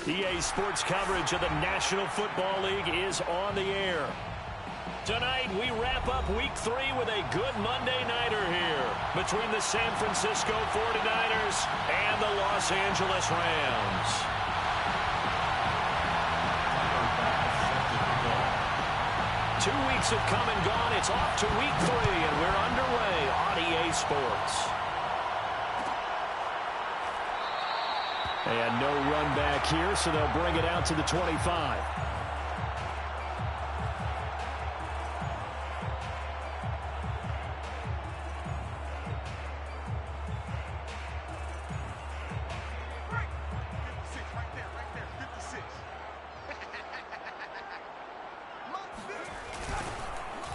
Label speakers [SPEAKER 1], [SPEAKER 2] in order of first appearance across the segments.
[SPEAKER 1] EA Sports coverage of the National Football League is on the air. Tonight, we wrap up Week 3 with a good Monday nighter here between the San Francisco 49ers and the Los Angeles Rams. Two weeks have come and gone. It's off to Week 3, and we're underway on EA Sports. And no run back here, so they'll bring it out to the 25.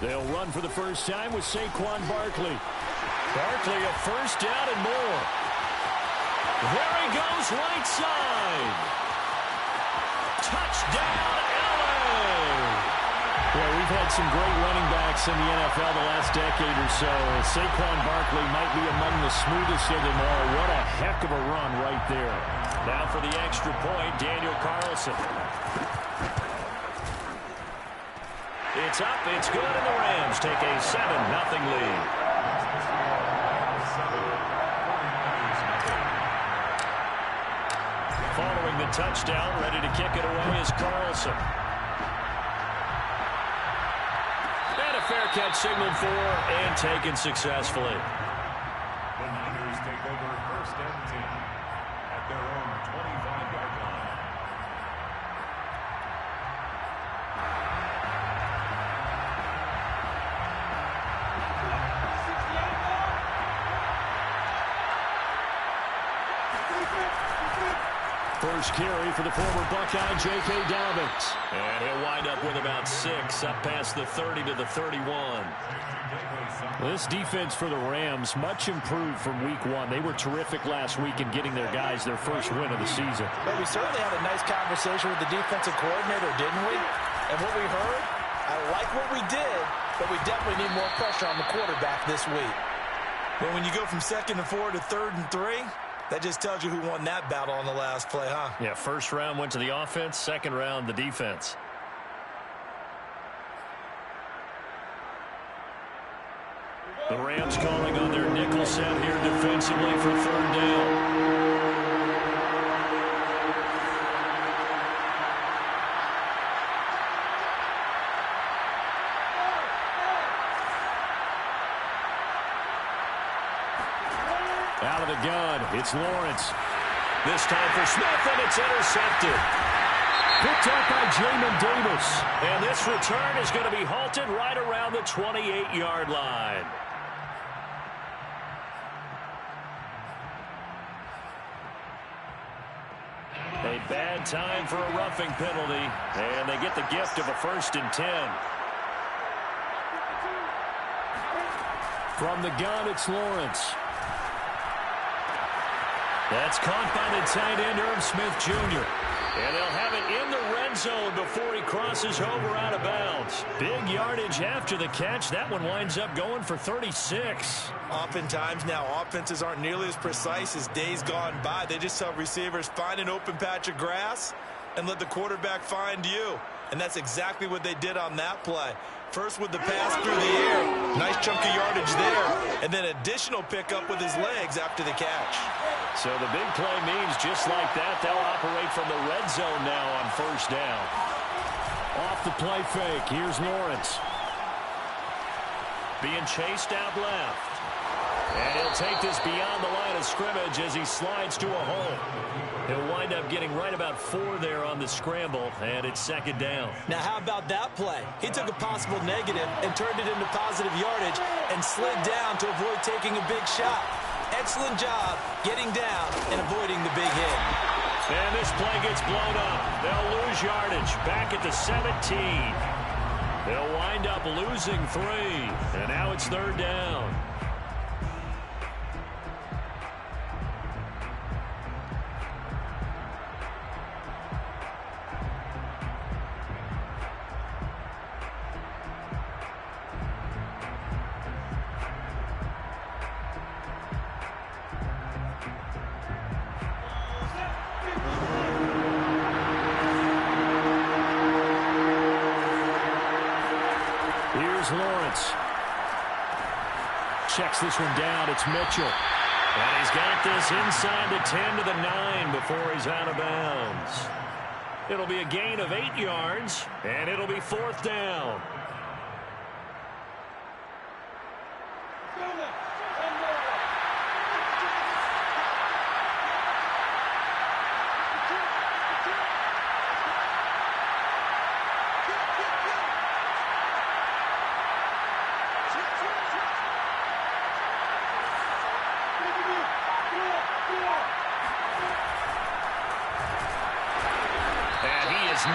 [SPEAKER 1] They'll run for the first time with Saquon Barkley. Barkley a first down and more. There he goes, right side. Touchdown, LA. Well, we've had some great running backs in the NFL the last decade or so. Saquon Barkley might be among the smoothest of them all. What a heck of a run right there. Now for the extra point, Daniel Carlson. It's up, it's good, and the Rams take a 7-0 lead. Following the touchdown, ready to kick it away is Carlson. And a fair catch signaled for and taken successfully.
[SPEAKER 2] The Niners take over first and 10 at their own 25-yard line.
[SPEAKER 1] First carry for the former Buckeye, J.K. Dobbins. And he'll wind up with about 6, up past the 30 to the 31. This defense for the Rams, much improved from Week 1. They were terrific last week in getting their guys their first win of the season.
[SPEAKER 3] But we certainly had a nice conversation with the defensive coordinator, didn't we? And what we heard, I like what we did, but we definitely need more pressure on the quarterback this week.
[SPEAKER 4] Well, when you go from 2nd and 4 to 3rd and 3, that just tells you who won that battle on the last play, huh?
[SPEAKER 1] Yeah, first round went to the offense, second round the defense. The Rams calling on their nickel set here defensively for 3rd down. Out of the gun, it's Lawrence. This time for Smith, and it's intercepted. Picked up by Jamin Davis. And this return is going to be halted right around the 28-yard line. A bad time for a roughing penalty, and they get the gift of a 1st and 10. From the gun, it's Lawrence. That's caught by the tight end, Irv Smith Jr. And they'll have it in the red zone before he crosses over out of bounds. Big yardage after the catch. That one winds up going for 36.
[SPEAKER 4] Oftentimes now, offenses aren't nearly as precise as days gone by. They just tell receivers, find an open patch of grass and let the quarterback find you. And that's exactly what they did on that play. First with the pass through the air. Nice chunk of yardage there. And then additional pickup with his legs after the catch.
[SPEAKER 1] So the big play means just like that, they'll operate from the red zone now on 1st down. Off the play fake, here's Lawrence. Being chased out left. And he'll take this beyond the line of scrimmage as he slides to a hole. He'll wind up getting right about 4 there on the scramble, and it's 2nd down.
[SPEAKER 3] Now, how about that play? He took a possible negative and turned it into positive yardage and slid down to avoid taking a big shot. Excellent job getting down and avoiding the big hit.
[SPEAKER 1] And this play gets blown up. They'll lose yardage back at the 17. They'll wind up losing 3, and now it's 3rd down. Here's Lawrence. Checks this one down. It's Mitchell. And he's got this inside the 10 to the 9 before he's out of bounds. It'll be a gain of 8 yards, and it'll be 4th down.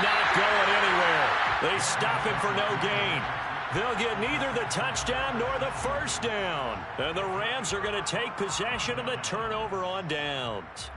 [SPEAKER 1] Not going anywhere. They stop him for no gain. They'll get neither the touchdown nor the first down. And the Rams are going to take possession of the turnover on downs.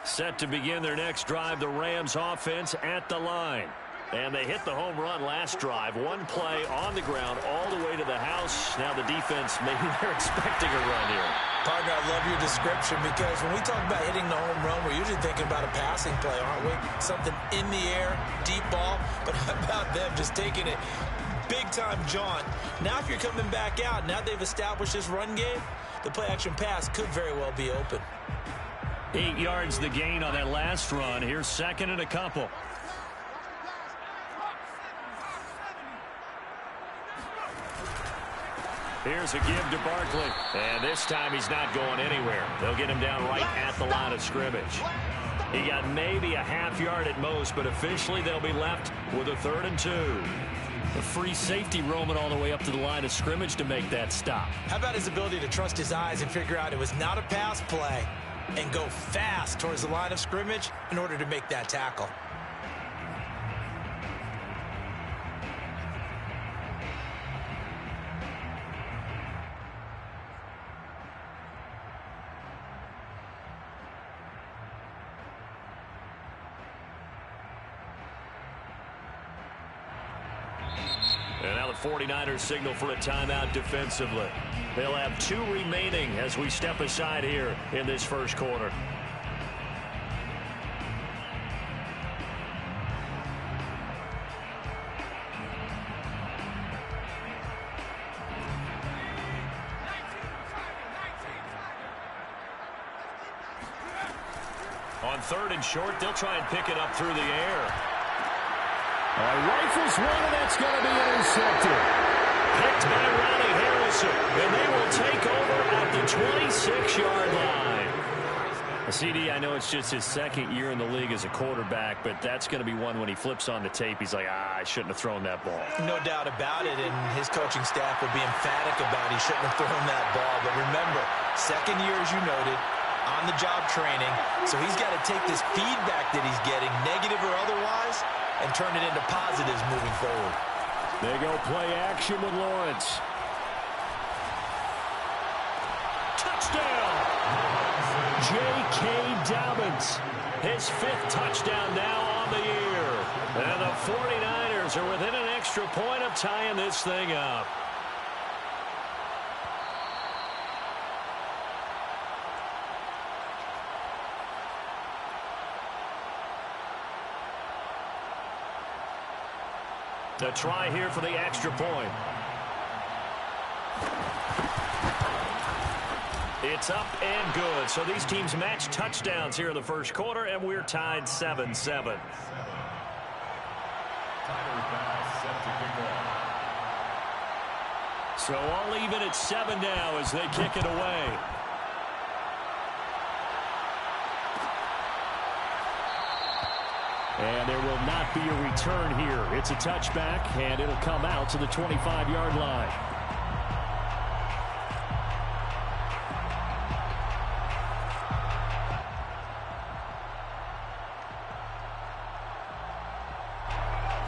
[SPEAKER 1] Set to begin their next drive, the Rams offense at the line. And they hit the home run last drive. One play on the ground all the way to the house. Now the defense, maybe they're expecting a run here.
[SPEAKER 3] Partner, I love your description because when we talk about hitting the home run, we're usually thinking about a passing play, aren't we? Something in the air, deep ball. But how about them just taking it big-time jaunt? Now if you're coming back out, now they've established this run game, the play-action pass could very well be open.
[SPEAKER 1] 8 yards the gain on that last run. Here's 2nd and a couple. Here's a give to Barkley. And this time he's not going anywhere. They'll get him down right at the line of scrimmage. He got maybe a half yard at most, but officially they'll be left with a 3rd and 2. A free safety roaming all the way up to the line of scrimmage to make that stop.
[SPEAKER 3] How about his ability to trust his eyes and figure out it was not a pass play and go fast towards the line of scrimmage in order to make that tackle?
[SPEAKER 1] And now the 49ers signal for a timeout defensively. They'll have 2 remaining as we step aside here in this first quarter. On 3rd and short, they'll try and pick it up through the air. Rifles one, and that's going to be intercepted. Picked by Ronnie Harrison, and they will take over at the 26-yard line. CD, I know it's just his 2nd year in the league as a quarterback, but that's going to be one when he flips on the tape, he's like, I shouldn't have thrown that ball.
[SPEAKER 3] No doubt about it, and his coaching staff will be emphatic about he shouldn't have thrown that ball. But remember, 2nd year, as you noted, on-the-job training, so he's got to take this feedback that he's getting, negative or otherwise, and turn it into positives moving forward.
[SPEAKER 1] They go play action with Lawrence. Touchdown! J.K. Dobbins. His 5th touchdown now on the year. And the 49ers are within an extra point of tying this thing up. The try here for the extra point. It's up and good. So these teams match touchdowns here in the first quarter, and we're tied 7-7. So all even at 7 now as they kick it away. And there will not be a return here. It's a touchback, and it'll come out to the 25-yard line.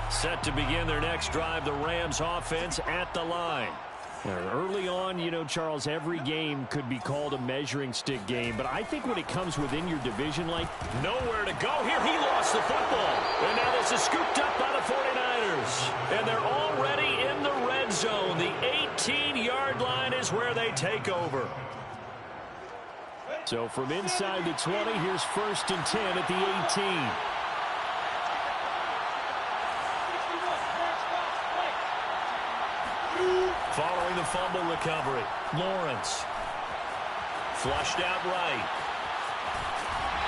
[SPEAKER 1] Set to begin their next drive, the Rams offense at the line. Early on, you know, Charles, every game could be called a measuring stick game. But I think when it comes within your division, like nowhere to go here, he lost the football. And now this is scooped up by the 49ers. And they're already in the red zone. The 18-yard line is where they take over. So from inside the 20, here's 1st and 10 at the 18. Following the fumble recovery, Lawrence. Flushed out right.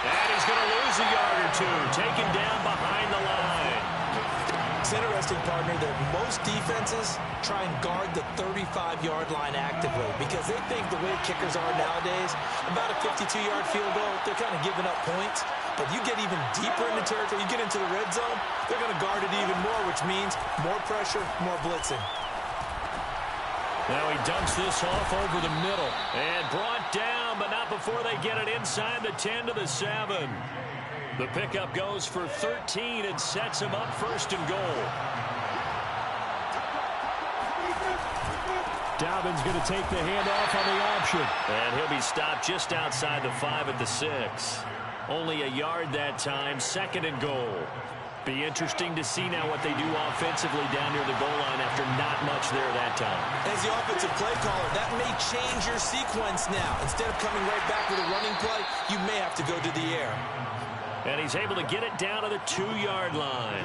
[SPEAKER 1] And he's going to lose a yard or two. Taken down behind the line.
[SPEAKER 3] It's interesting, partner, that most defenses try and guard the 35-yard line actively because they think the way kickers are nowadays, about a 52-yard field goal, they're kind of giving up points. But you get even deeper in the territory, you get into the red zone, they're going to guard it even more, which means more pressure, more blitzing.
[SPEAKER 1] Now he dumps this off over the middle. And brought down, but not before they get it inside the 10 to the 7. The pickup goes for 13 and sets him up 1st and goal. Dobbins going to take the handoff on the option. And he'll be stopped just outside the 5 at the 6. Only a yard that time, 2nd and goal. Be interesting to see now what they do offensively down near the goal line after not much there that time.
[SPEAKER 3] As the offensive play caller, that may change your sequence now. Instead of coming right back with a running play, you may have to go to the air.
[SPEAKER 1] And he's able to get it down to the 2-yard line.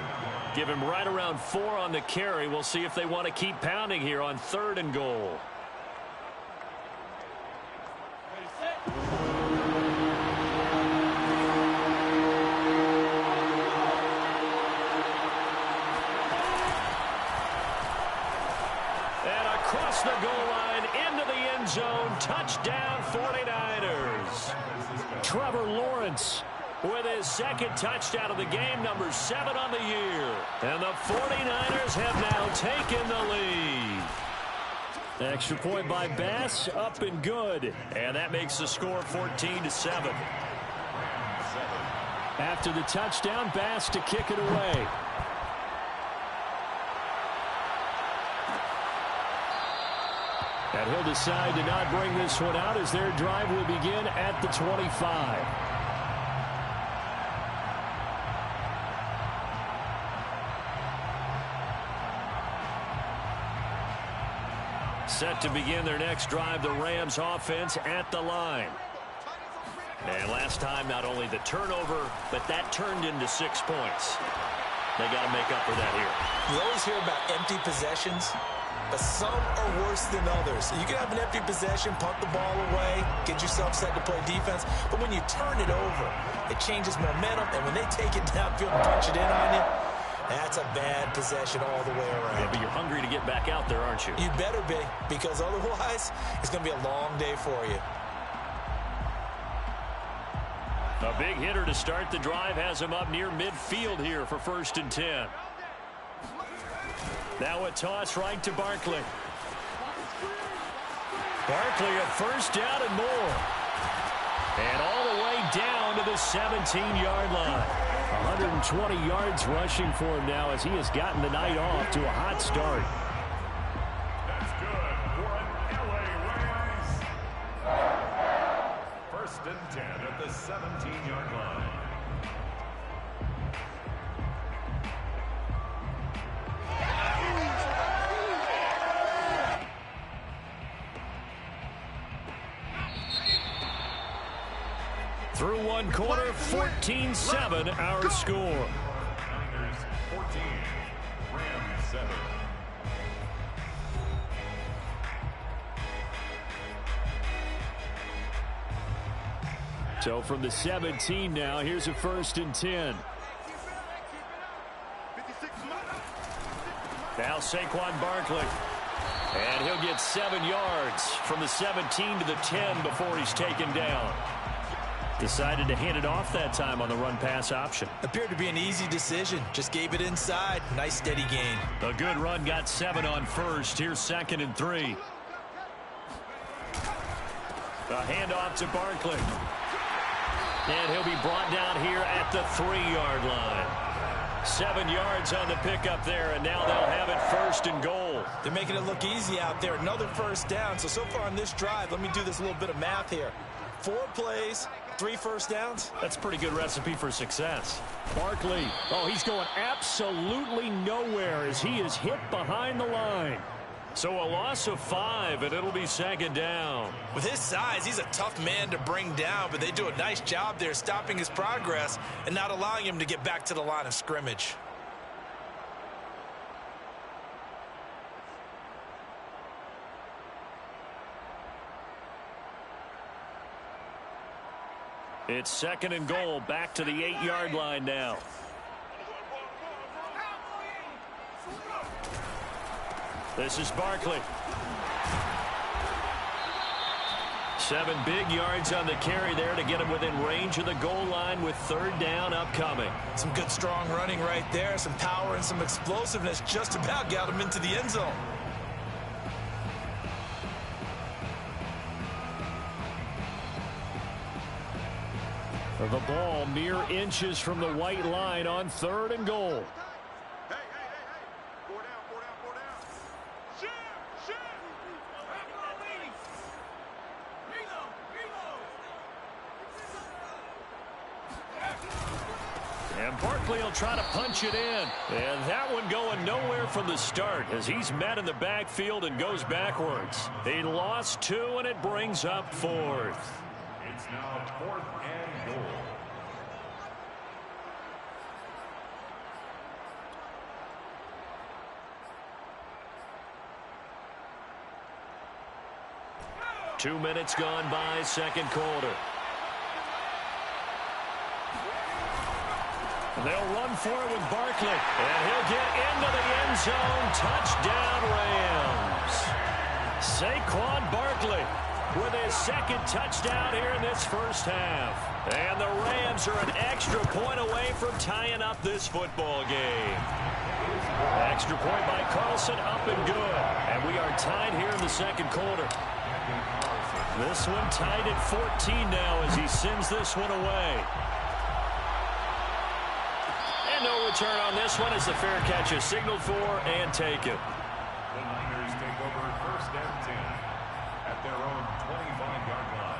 [SPEAKER 1] Give him right around 4 on the carry. We'll see if they want to keep pounding here on 3rd and goal. The goal line into the end zone. Touchdown 49ers. Trevor Lawrence with his 2nd touchdown of the game, number 7 on the year. And the 49ers have now taken the lead. Extra point by Bass, up and good. And that makes the score 14-7. After the touchdown, Bass to kick it away. And he'll decide to not bring this one out as their drive will begin at the 25. Set to begin their next drive, the Rams offense at the line. And last time, not only the turnover, but that turned into 6 points. They got to make up for that here.
[SPEAKER 3] You always hear about empty possessions, but some are worse than others. You can have an empty possession, punt the ball away, get yourself set to play defense, but when you turn it over, it changes momentum, and when they take it downfield and punch it in on you, that's a bad possession all the way around.
[SPEAKER 1] Yeah, but you're hungry to get back out there, aren't you?
[SPEAKER 3] You better be, because otherwise, it's going to be a long day for you.
[SPEAKER 1] A big hitter to start the drive has him up near midfield here for 1st and 10. Now a toss right to Barkley. Barkley a 1st down and more. And all the way down to the 17-yard line. 120 yards rushing for him now as he has gotten the night off to a hot start.
[SPEAKER 2] That's good for an LA Rams. 1st and 10 at the 17-yard line.
[SPEAKER 1] Through one quarter, 14-7 our score.
[SPEAKER 2] Niners 14, Rams 7.
[SPEAKER 1] So from the 17 now, here's a 1st and 10. Now Saquon Barkley. And he'll get 7 yards from the 17 to the 10 before he's taken down. Decided to hand it off that time on the run-pass option.
[SPEAKER 3] Appeared to be an easy decision. Just gave it inside. Nice steady gain.
[SPEAKER 1] A good run, got 7 on 1st. Here's 2nd and 3. A handoff to Barkley. And he'll be brought down here at the 3-yard line. 7 yards on the pickup there, and now they'll have it 1st and goal.
[SPEAKER 3] They're making it look easy out there. Another first down. So far on this drive, let me do this little bit of math here. 4 plays, 3 first downs.
[SPEAKER 1] That's a pretty good recipe for success.
[SPEAKER 5] Barkley, oh, he's going absolutely nowhere as he is hit behind the line.
[SPEAKER 1] So a loss of 5, and it'll be 2nd down.
[SPEAKER 3] With his size, he's a tough man to bring down, but they do a nice job there stopping his progress and not allowing him to get back to the line of scrimmage.
[SPEAKER 1] It's 2nd and goal, back to the 8-yard line now. This is Barkley. 7 big yards on the carry there to get him within range of the goal line with 3rd down upcoming.
[SPEAKER 3] Some good strong running right there, some power and some explosiveness just about got him into the end zone.
[SPEAKER 5] The ball mere inches from the white line on 3rd and goal.
[SPEAKER 1] And Barkley will try to punch it in. And that one going nowhere from the start as he's met in the backfield and goes backwards. He lost 2, and it brings up 4th.
[SPEAKER 2] It's now 4th and goal.
[SPEAKER 1] Two minutes gone by, 2nd quarter. They'll run for it with Barkley, and he'll get into the end zone. Touchdown, Rams. Saquon Barkley with his 2nd touchdown here in this first half. And the Rams are an extra point away from tying up this football game. Extra point by Carlson, up and good. And we are tied here in the 2nd quarter. This one tied at 14 now as he sends this one away. And no return on this one as the fair catch is signaled for and taken.
[SPEAKER 2] The Niners take over 1st and 10 at their own 25-yard line.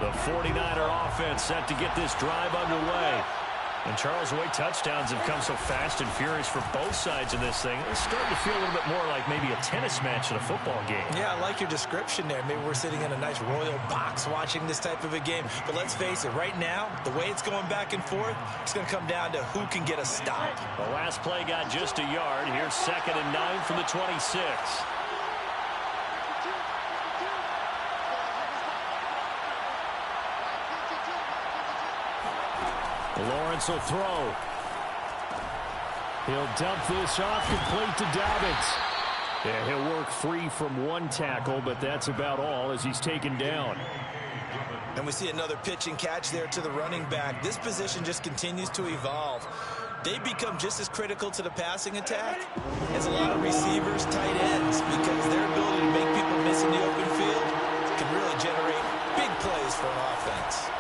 [SPEAKER 1] The 49er offense set to get this drive underway. And Charles, the way touchdowns have come so fast and furious for both sides of this thing, it's starting to feel a little bit more like maybe a tennis match in a football game.
[SPEAKER 3] Yeah, I like your description there. Maybe we're sitting in a nice royal box watching this type of a game. But let's face it, right now, the way it's going back and forth, it's going to come down to who can get a stop.
[SPEAKER 1] The last play got just a yard. Here's 2nd and 9 from the 26.
[SPEAKER 5] Lawrence will throw. He'll dump this off, complete to Dobbins. Yeah, he'll work free from 1 tackle, but that's about all as he's taken down.
[SPEAKER 3] And we see another pitch and catch there to the running back. This position just continues to evolve. They become just as critical to the passing attack as a lot of receivers, tight ends, because their ability to make people miss in the open field can really generate big plays for an offense.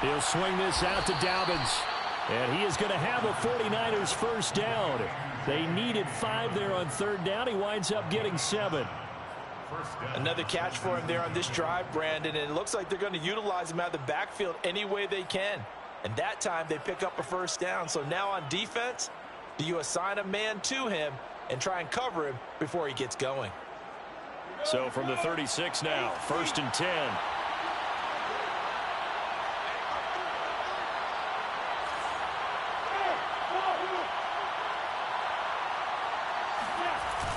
[SPEAKER 5] He'll swing this out to Dobbins. And he is going to have a 49ers first down. They needed 5 there on 3rd down. He winds up getting 7.
[SPEAKER 3] Another catch for him there on this drive, Brandon. And it looks like they're going to utilize him out of the backfield any way they can. And that time they pick up a first down. So now on defense, do you assign a man to him and try and cover him before he gets going?
[SPEAKER 1] So from the 36 now, 1st and 10.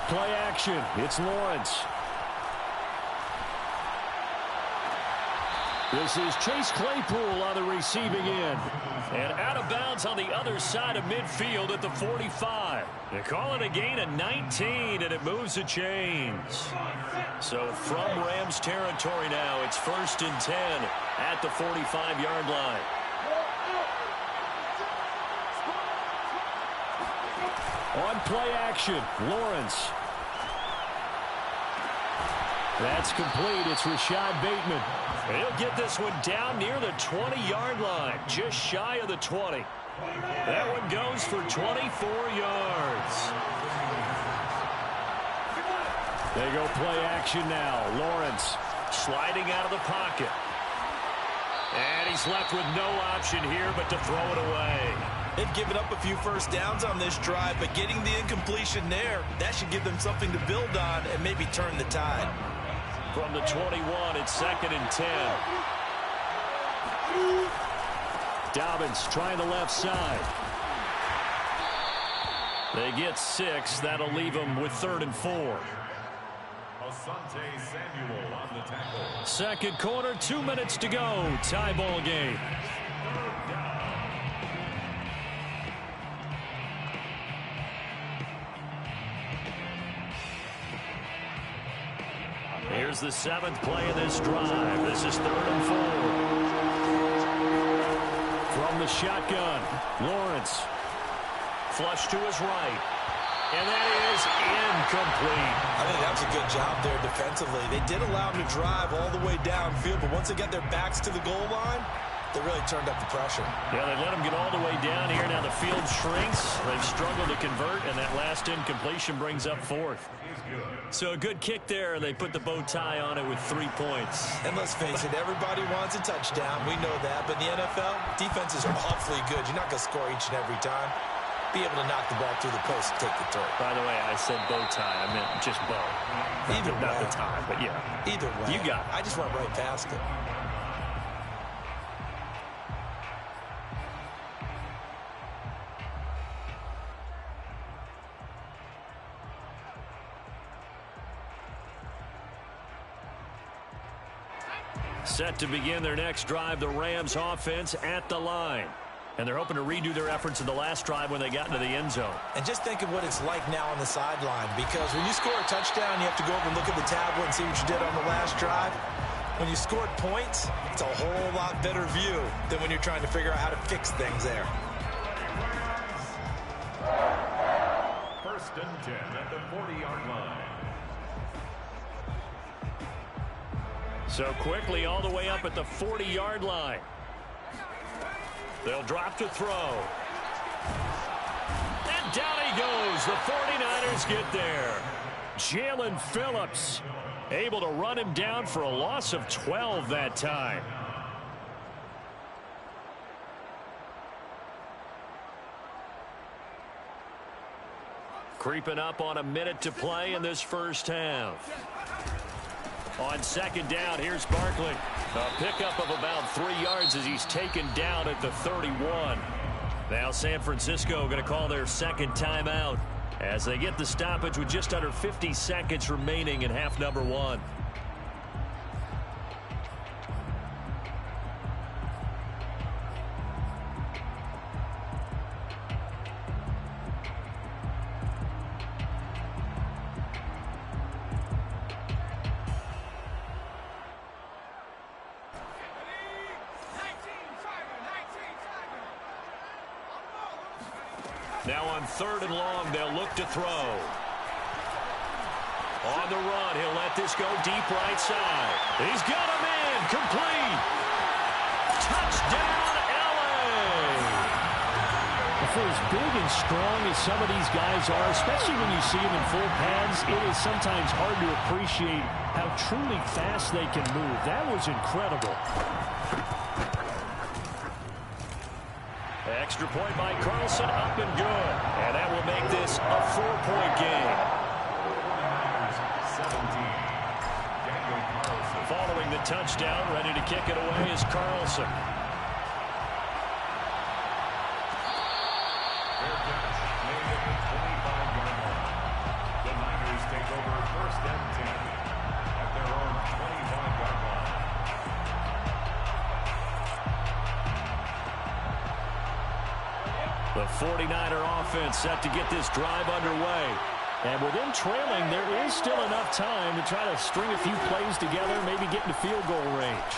[SPEAKER 5] Play action. It's Lawrence. This is Chase Claypool on the receiving end. And out of bounds on the other side of midfield at the 45. They call it a gain of 19, and it moves the chains. So from Rams territory now, it's 1st and 10 at the 45-yard line. On play action, Lawrence. That's complete. It's Rashad Bateman. He'll get this one down near the 20-yard line, just shy of the 20. That one goes for 24 yards. They go play action now. Lawrence sliding out of the pocket. And he's left with no option here but to throw it away.
[SPEAKER 4] They've given up a few first downs on this drive, but getting the incompletion there, that should give them something to build on and maybe turn the tide.
[SPEAKER 5] From the 21, it's 2nd and 10. Dobbins trying the left side. They get 6. That'll leave them with 3rd and 4.
[SPEAKER 2] Asante Samuel on the tackle.
[SPEAKER 5] Second quarter, 2 minutes to go. Tie ball game. Here's the 7th play of this drive. This is 3rd and 4. From the shotgun, Lawrence. Flush to his right. And that is incomplete.
[SPEAKER 3] I think that was a good job there defensively. They did allow him to drive all the way downfield, but once they got their backs to the goal line, they really turned up the pressure.
[SPEAKER 5] Yeah, they let him get all the way down here. Now the field shrinks. They've struggled to convert, and that last incompletion brings up 4th. So a good kick there. They put the bow tie on it with 3 points.
[SPEAKER 3] And let's face it, everybody wants a touchdown. We know that. But in the NFL, defenses are awfully good. You're not going to score each and every time. Be able to knock the ball through the post and take the turn.
[SPEAKER 5] By the way, I said bow tie. I meant just bow.
[SPEAKER 3] Either way.
[SPEAKER 5] Not the tie, but yeah.
[SPEAKER 3] Either way.
[SPEAKER 5] You got it.
[SPEAKER 3] I just went right past it.
[SPEAKER 5] Set to begin their next drive, the Rams offense at the line. And they're hoping to redo their efforts in the last drive when they got into the end zone.
[SPEAKER 3] And just think of what it's like now on the sideline, because when you score a touchdown, you have to go over and look at the tablet and see what you did on the last drive. When you scored points, it's a whole lot better view than when you're trying to figure out how to fix things there.
[SPEAKER 2] 1st and 10 at the 40-yard line.
[SPEAKER 5] So quickly all the way up at the 40-yard line. They'll drop to throw. And down he goes. The 49ers get there. Jalen Phillips able to run him down for a loss of 12 that time. Creeping up on a minute to play in this first half. On 2nd down, here's Barkley. A pickup of about 3 yards as he's taken down at the 31. Now San Francisco going to call their 2nd timeout as they get the stoppage with just under 50 seconds remaining in half number 1. Now on 3rd and long, they'll look to throw. On the run, he'll let this go deep right side. He's got him in, complete. Touchdown, LA.
[SPEAKER 1] For as big and strong as some of these guys are, especially when you see them in full pads, it is sometimes hard to appreciate how truly fast they can move. That was incredible.
[SPEAKER 5] Extra point by Carlson, up and good. And that will make this a 4-point game.
[SPEAKER 2] 17. Daniel Carlson.
[SPEAKER 5] Following the touchdown, ready to kick it away is Carlson.
[SPEAKER 2] Fair catch made at the 25-yard line. The Niners take over 1st and 10 at their own 25-yard line.
[SPEAKER 1] The 49er offense set to get this drive underway. And with them trailing, there is still enough time to try to string a few plays together, maybe get into field goal range.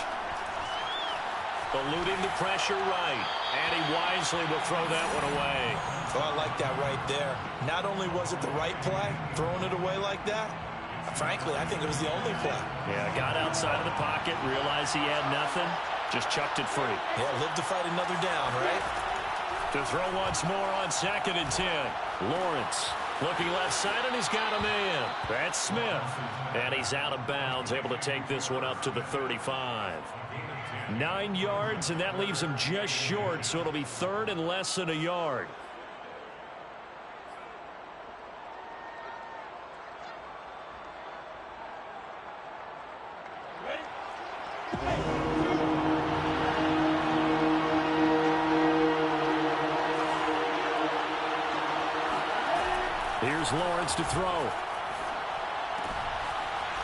[SPEAKER 5] Eluding the pressure right. And he wisely will throw that one away.
[SPEAKER 3] Oh, I like that right there. Not only was it the right play, throwing it away like that, frankly, I think it was the only play.
[SPEAKER 5] Yeah, got outside of the pocket, realized he had nothing, just chucked it free.
[SPEAKER 3] Yeah, live to fight another down, right?
[SPEAKER 1] To throw once more on 2nd and 10. Lawrence looking left side, and he's got a man. That's Smith.
[SPEAKER 5] And he's out of bounds, able to take this one up to the 35.
[SPEAKER 1] 9 yards, and that leaves him just short, so it'll be 3rd and less than a yard. Here's Lawrence to throw.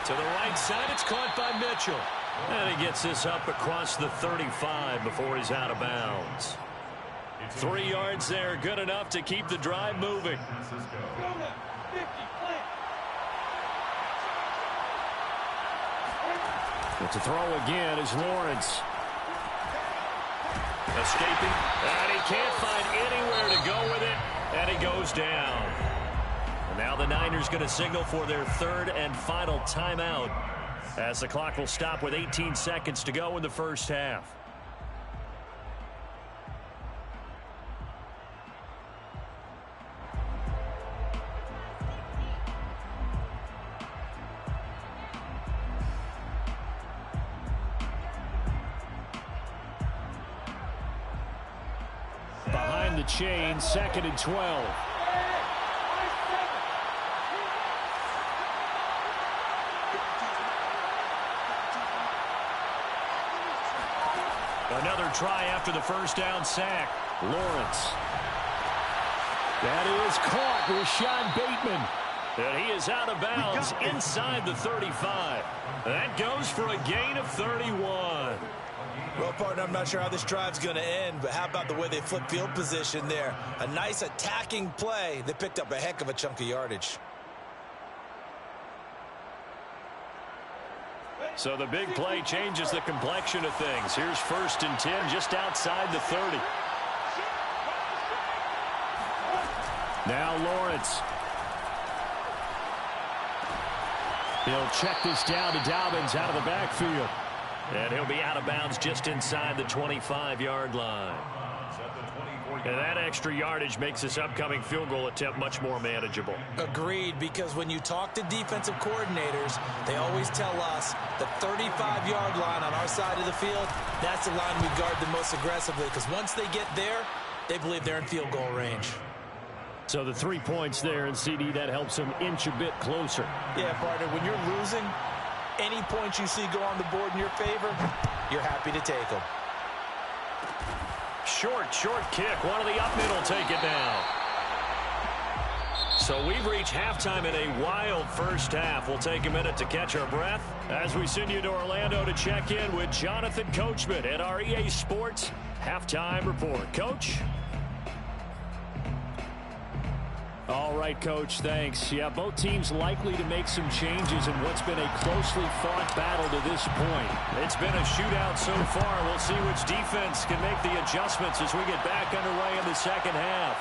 [SPEAKER 1] To the right side, it's caught by Mitchell. And he gets this up across the 35 before he's out of bounds. 3 yards there, good enough to keep the drive moving. But to throw again is Lawrence.
[SPEAKER 5] Escaping. And he can't find anywhere to go with it. And he goes down.
[SPEAKER 1] And now the Niners going to signal for their 3rd and final timeout, as the clock will stop with 18 seconds to go in the first half. Behind the chain, 2nd and 12. Another try after the first down sack. Lawrence. That is caught. Rashad Bateman. And he is out of bounds inside the 35. That goes for a gain of 31.
[SPEAKER 3] Well, partner, I'm not sure how this drive's going to end, but how about the way they flip field position there? A nice attacking play. They picked up a heck of a chunk of yardage.
[SPEAKER 1] So the big play changes the complexion of things. Here's 1st and 10 just outside the 30. Now Lawrence. He'll check this down to Dobbins out of the backfield.
[SPEAKER 5] And he'll be out of bounds just inside the 25-yard line. And that extra yardage makes this upcoming field goal attempt much more manageable.
[SPEAKER 3] Agreed, because when you talk to defensive coordinators, they always tell us the 35-yard line on our side of the field, that's the line we guard the most aggressively, because once they get there, they believe they're in field goal range.
[SPEAKER 1] So the 3 points there, and CD, that helps them inch a bit closer.
[SPEAKER 3] Yeah, partner, when you're losing, any points you see go on the board in your favor, you're happy to take them.
[SPEAKER 1] Short kick. One of the up mid will take it down. So we've reached halftime in a wild first half. We'll take a minute to catch our breath as we send you to Orlando to check in with Jonathan Coachman at our EA Sports Halftime Report. Coach? All right, Coach, thanks. Yeah, both teams likely to make some changes in what's been a closely fought battle to this point. It's been a shootout so far. We'll see which defense can make the adjustments as we get back underway in the second half.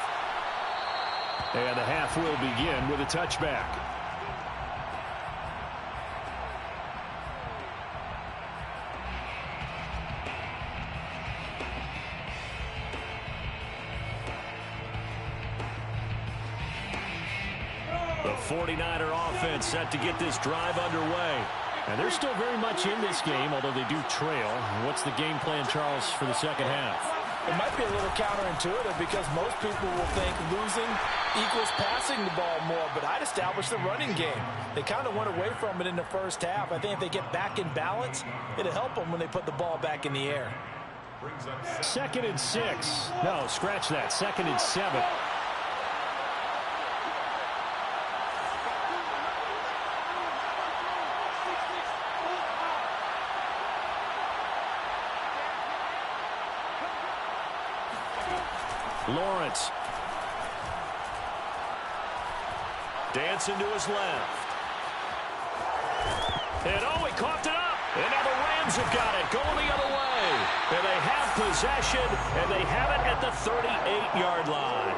[SPEAKER 1] And the half will begin with a touchback. The 49er offense set to get this drive underway. And they're still very much in this game, although they do trail. What's the game plan, Charles, for the second half?
[SPEAKER 3] It might be a little counterintuitive because most people will think losing equals passing the ball more, but I'd establish the running game. They kind of went away from it in the first half. I think if they get back in balance, it'll help them when they put the ball back in the air.
[SPEAKER 1] 2nd and 6. No, scratch that. 2nd and 7. Lawrence
[SPEAKER 5] Dancing to his left. And oh, he coughed it up. And now the Rams have got it, going the other way. And they have possession, and they have it at the 38-yard line.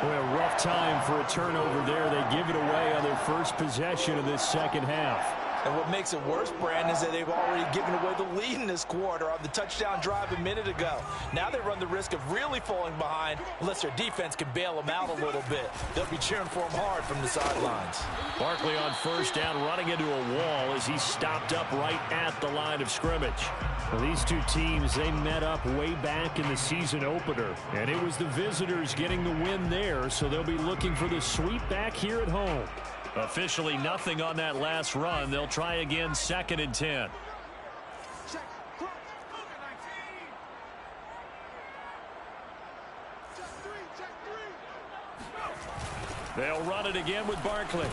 [SPEAKER 1] Boy, a rough time for a turnover there. They give it away on their first possession of this second half.
[SPEAKER 3] And what makes it worse, Brandon, is that they've already given away the lead in this quarter on the touchdown drive a minute ago. Now they run the risk of really falling behind unless their defense can bail them out a little bit. They'll be cheering for them hard from the sidelines.
[SPEAKER 5] Barkley on first down, running into a wall as he stopped up right at the line of scrimmage.
[SPEAKER 1] Well, these two teams, they met up way back in the season opener, and it was the visitors getting the win there, so they'll be looking for the sweep back here at home.
[SPEAKER 5] Officially nothing on that last run. They'll try again, 2nd and 10. They'll run it again with Barkley.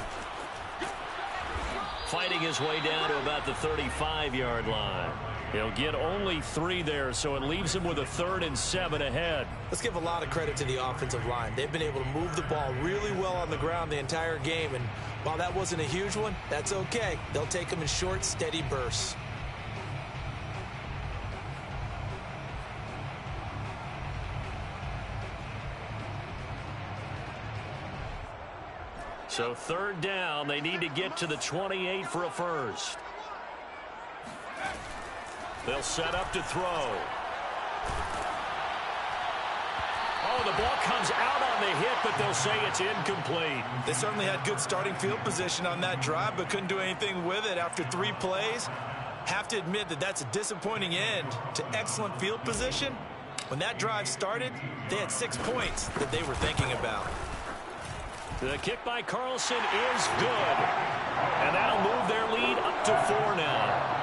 [SPEAKER 5] Fighting his way down to about the 35-yard line. He'll get only 3 there, so it leaves him with a 3rd and 7 ahead.
[SPEAKER 3] Let's give a lot of credit to the offensive line. They've been able to move the ball really well on the ground the entire game, and while that wasn't a huge one, that's okay. They'll take them in short, steady bursts.
[SPEAKER 5] So 3rd down, they need to get to the 28 for a first. They'll set up to throw. Oh, the ball comes out on the hit, but they'll say it's incomplete.
[SPEAKER 4] They certainly had good starting field position on that drive, but couldn't do anything with it after 3 plays. Have to admit that that's a disappointing end to excellent field position. When that drive started, they had 6 points that they were thinking about.
[SPEAKER 5] The kick by Carlson is good. And that'll move their lead up to 4 now.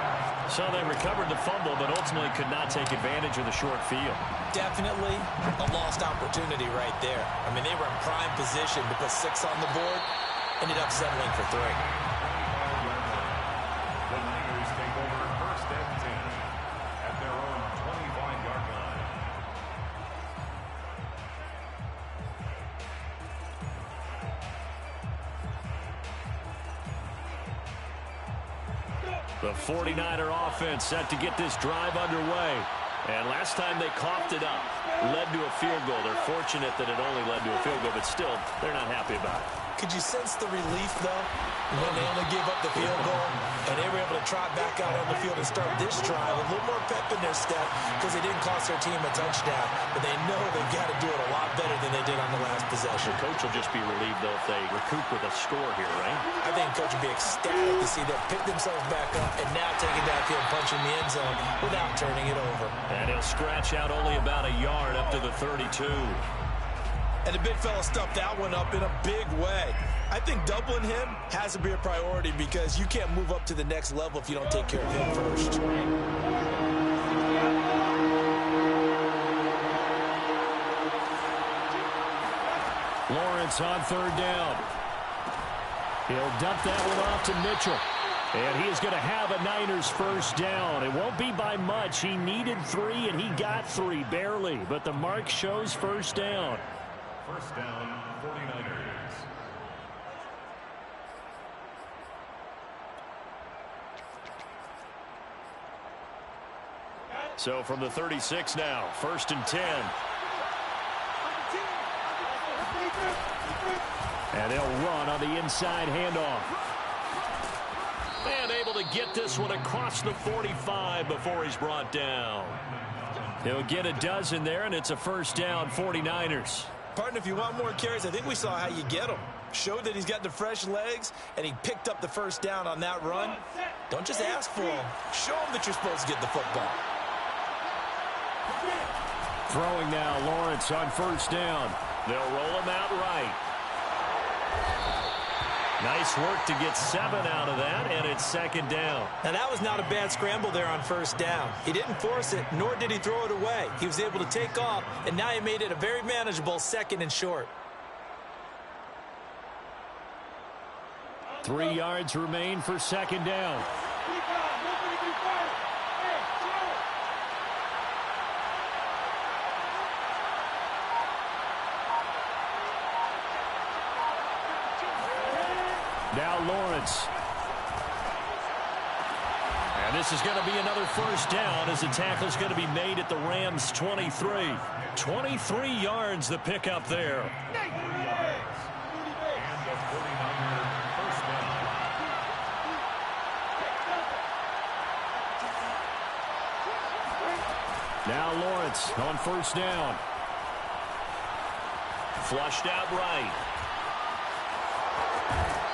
[SPEAKER 5] So they recovered the fumble, but ultimately could not take advantage of the short field.
[SPEAKER 3] Definitely a lost opportunity right there. I mean, they were in prime position to put 6 on the board. Ended up settling for 3.
[SPEAKER 2] The Niners take over 1st and 10 at their own 25-yard line.
[SPEAKER 5] The 49er offense set to get this drive underway. And last time they coughed it up, led to a field goal. They're fortunate that it only led to a field goal, but still, they're not happy about it.
[SPEAKER 3] Could you sense the relief, though, when they only gave up the field goal and they were able to trot back out on the field and start this drive a little more pep in their step because they didn't cost their team a touchdown, but they know they've got to do it a lot better than they did on the last possession.
[SPEAKER 5] The coach will just be relieved, though, if they recoup with a score here, right?
[SPEAKER 3] I think the coach would be ecstatic to see them pick themselves back up and now take it downfield, punching the end zone without turning it over.
[SPEAKER 5] And he'll scratch out only about a yard up to the 32.
[SPEAKER 4] And the big fella stuffed that one up in a big way. I think doubling him has to be a priority because you can't move up to the next level if you don't take care of him first.
[SPEAKER 1] Lawrence on 3rd down. He'll dump that one off to Mitchell. And he is going to have a Niners 1st down. It won't be by much. He needed 3, and he got 3, barely. But the mark shows 1st down.
[SPEAKER 2] 1st down, 49ers.
[SPEAKER 5] So from the 36 now, 1st and 10.
[SPEAKER 1] And they'll run on the inside handoff.
[SPEAKER 5] And able to get this one across the 45 before he's brought down.
[SPEAKER 1] He'll get a dozen there, and it's a 1st down, 49ers.
[SPEAKER 4] Partner, if you want more carries, I think we saw how you get them. Showed that he's got the fresh legs, and he picked up the 1st down on that run. Don't just ask for him. Show him that you're supposed to get the football.
[SPEAKER 1] Throwing now, Lawrence on 1st down.
[SPEAKER 5] They'll roll him out right. Nice work to get 7 out of that, and it's 2nd down.
[SPEAKER 3] Now, that was not a bad scramble there on 1st down. He didn't force it, nor did he throw it away. He was able to take off, and now he made it a very manageable 2nd and short.
[SPEAKER 1] 3 yards remain for 2nd down. Now Lawrence. And this is going to be another first down as the tackle is going to be made at the Rams' 23. 23 yards the pickup there.
[SPEAKER 2] And the 49er first down.
[SPEAKER 1] Now Lawrence on first down.
[SPEAKER 5] Flushed out right.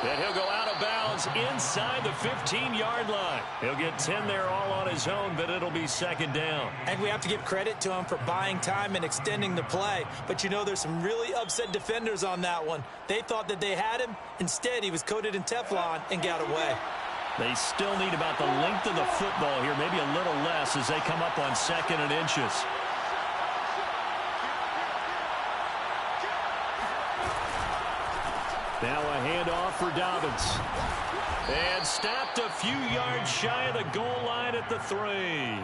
[SPEAKER 5] And he'll go out of bounds inside the 15-yard line. He'll get 10 there all on his own, but it'll be second down.
[SPEAKER 3] And we have to give credit to him for buying time and extending the play. But, you know, there's some really upset defenders on that one. They thought that they had him. Instead, he was coated in Teflon and got away.
[SPEAKER 1] They still need about the length of the football here, maybe a little less as they come up on 2nd and inches. Now a handoff for Dobbins. And stopped a few yards shy of the goal line at the 3.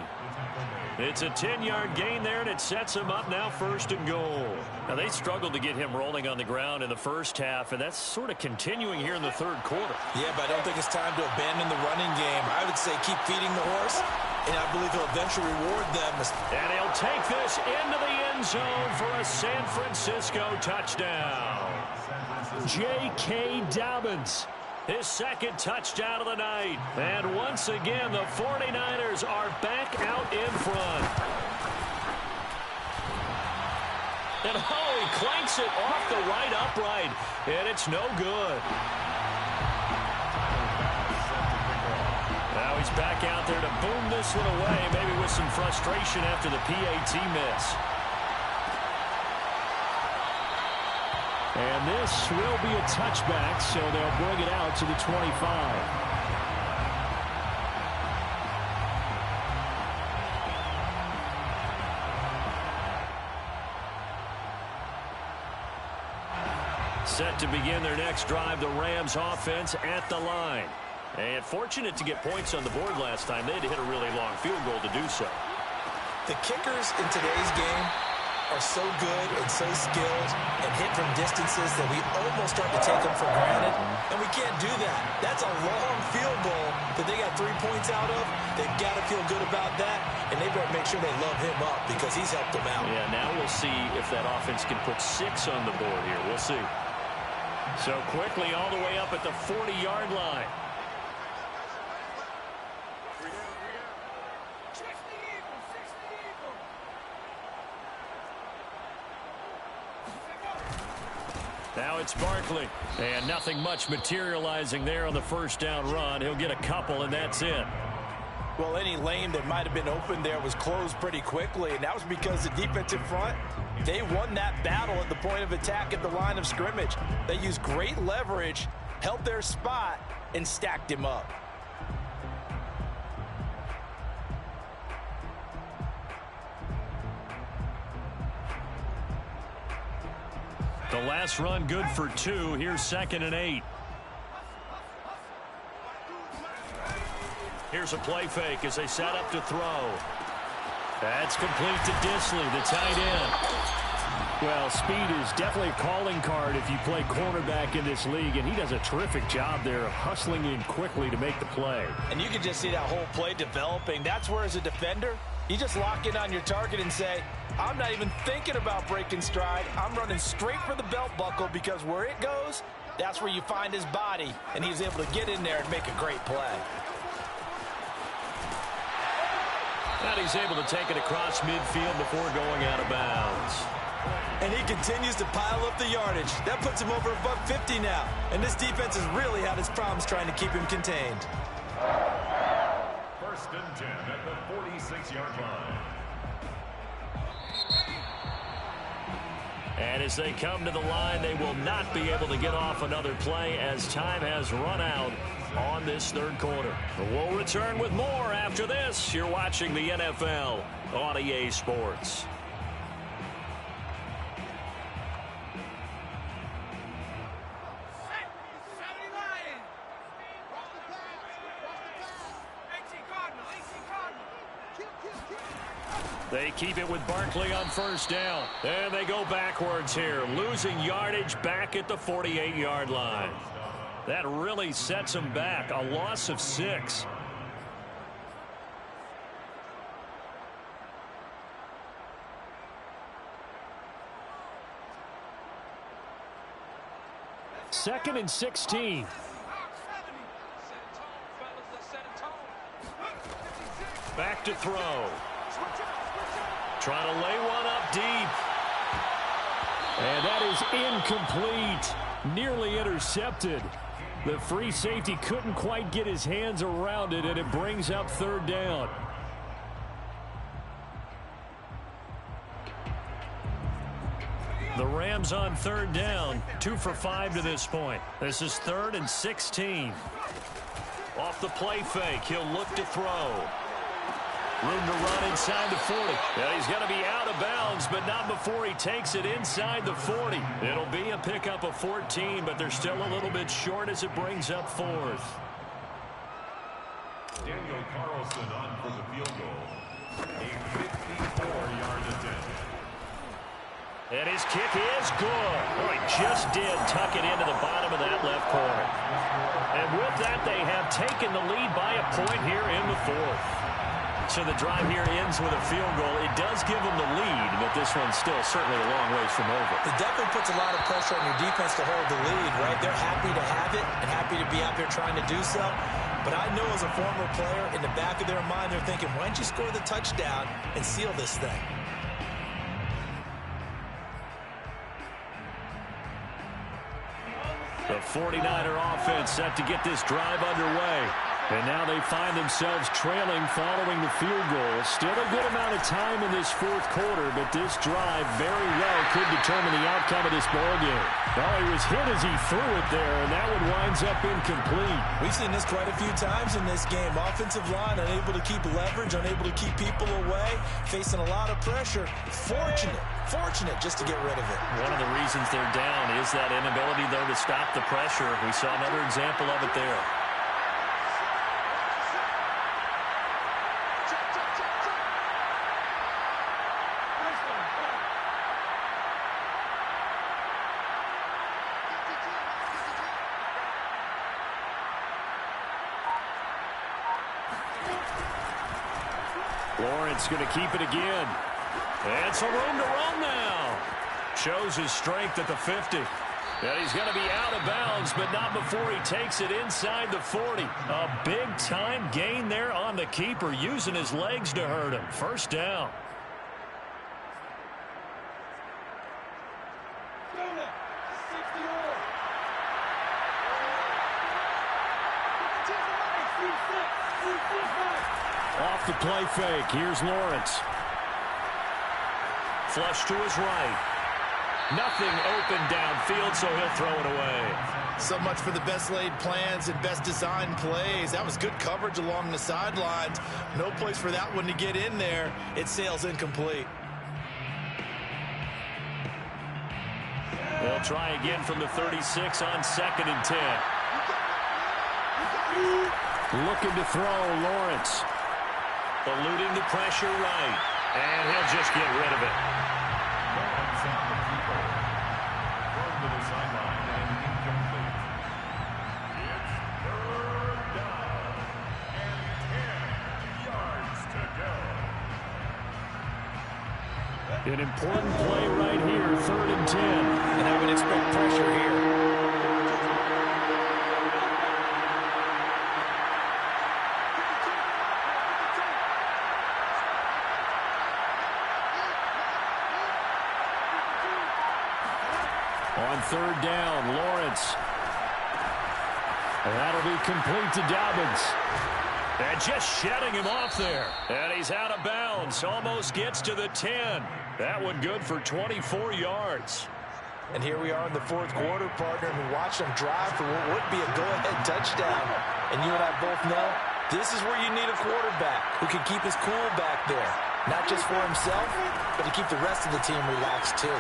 [SPEAKER 1] It's a 10-yard gain there, and it sets him up now 1st and goal. Now, they struggled to get him rolling on the ground in the first half, and that's sort of continuing here in the 3rd quarter.
[SPEAKER 3] Yeah, but I don't think it's time to abandon the running game. I would say keep feeding the horse, and I believe he'll eventually reward them.
[SPEAKER 1] And he'll take this into the end zone for a San Francisco touchdown. J.K. Dobbins, his 2nd touchdown of the night. And once again, the 49ers are back out in front. And he clanks it off the right upright, and it's no good. Now he's back out there to boom this one away, maybe with some frustration after the PAT miss. And this will be a touchback, so they'll bring it out to the 25. Set to begin their next drive, the Rams offense at the line. And fortunate to get points on the board last time. They had to hit a really long field goal to do so.
[SPEAKER 3] The kickers in today's game are so good and so skilled and hit from distances that we almost start to take them for granted. And we can't do that. That's a long field goal that they got 3 points out of. They've got to feel good about that, and they better make sure they love him up because he's helped them out.
[SPEAKER 1] Yeah, now we'll see if that offense can put 6 on the board here. We'll see. So quickly all the way up at the 40-yard line. Now it's Barkley. And nothing much materializing there on the first down run. He'll get a couple, and that's it.
[SPEAKER 3] Well, any lane that might have been open there was closed pretty quickly, and that was because the defensive front, they won that battle at the point of attack at the line of scrimmage. They used great leverage, held their spot, and stacked him up.
[SPEAKER 1] The last run good for 2. Here's 2nd and 8. Here's a play fake as they set up to throw. That's complete to Disley, the tight end. Well, speed is definitely a calling card if you play cornerback in this league, and he does a terrific job there hustling in quickly to make the play.
[SPEAKER 3] And you can just see that whole play developing. That's where, as a defender, you just lock in on your target and say, I'm not even thinking about breaking stride. I'm running straight for the belt buckle because where it goes, that's where you find his body. And he's able to get in there and make a great play.
[SPEAKER 1] And he's able to take it across midfield before going out of bounds.
[SPEAKER 3] And he continues to pile up the yardage. That puts him over $150 now. And this defense has really had its problems trying to keep him contained.
[SPEAKER 2] 1st and 10 at the 46-yard line.
[SPEAKER 1] And as they come to the line, they will not be able to get off another play as time has run out on this 3rd quarter. We'll return with more after this. You're watching the NFL on EA Sports. They keep it with Barkley on first down. And they go backwards here, losing yardage back at the 48-yard line. That really sets them back. A loss of 6. Second and 16. Back to throw. Trying to lay one up deep. And that is incomplete. Nearly intercepted. The free safety couldn't quite get his hands around it, and it brings up third down. The Rams on third down. 2 for 5 to this point. This is 3rd and 16. Off the play fake. He'll look to throw. Room to run inside the 40. Yeah, he's going to be out of bounds, but not before he takes it inside the 40. It'll be a pickup of 14, but they're still a little bit short as it brings up 4th.
[SPEAKER 2] Daniel Carlson on for the field goal. A 54-yard attempt.
[SPEAKER 1] And his kick is good. Oh, he just did tuck it into the bottom of that left corner. And with that, they have taken the lead by a point here in the 4th. So the drive here ends with a field goal. It does give them the lead, but this one's still certainly a long ways from over.
[SPEAKER 3] It definitely puts a lot of pressure on your defense to hold the lead, right? They're happy to have it and happy to be out there trying to do so. But I know as a former player, in the back of their mind, they're thinking, why don't you score the touchdown and seal this thing?
[SPEAKER 1] The 49er offense set to get this drive underway. And now they find themselves trailing following the field goal. Still a good amount of time in this 4th quarter, but this drive very well could determine the outcome of this ballgame. Well, he was hit as he threw it there, and that one winds up incomplete.
[SPEAKER 3] We've seen this quite a few times in this game. Offensive line unable to keep leverage, unable to keep people away, facing a lot of pressure. Fortunate just to get rid of it.
[SPEAKER 1] One of the reasons they're down is that inability, though, to stop the pressure. We saw another example of it there. Lawrence going to keep it again. And some room to run now. Shows his strength at the 50. And he's going to be out of bounds, but not before he takes it inside the 40. A big-time gain there on the keeper, using his legs to hurt him. First down. Off the play fake. Here's Lawrence. Flush to his right. Nothing open downfield, so he'll throw it away.
[SPEAKER 4] So much for the best laid plans and best designed plays. That was good coverage along the sidelines. No place for that one to get in there. It sails incomplete.
[SPEAKER 1] They'll try again from the 36 on 2nd and 10. Looking to throw, Lawrence. Eluding the pressure right. And he'll just get rid of it. An important play right here, 3rd and 10.
[SPEAKER 3] And I would expect pressure here.
[SPEAKER 1] On 3rd down, Lawrence. And that'll be complete to Dobbins. And just shedding him off there. And he's out of bounds. Almost gets to the 10. That one good for 24 yards.
[SPEAKER 3] And here we are in the 4th quarter, partner, and watch them drive for what would be a go-ahead touchdown. And you and I both know this is where you need a quarterback who can keep his cool back there. Not just for himself, but to keep the rest of the team relaxed too.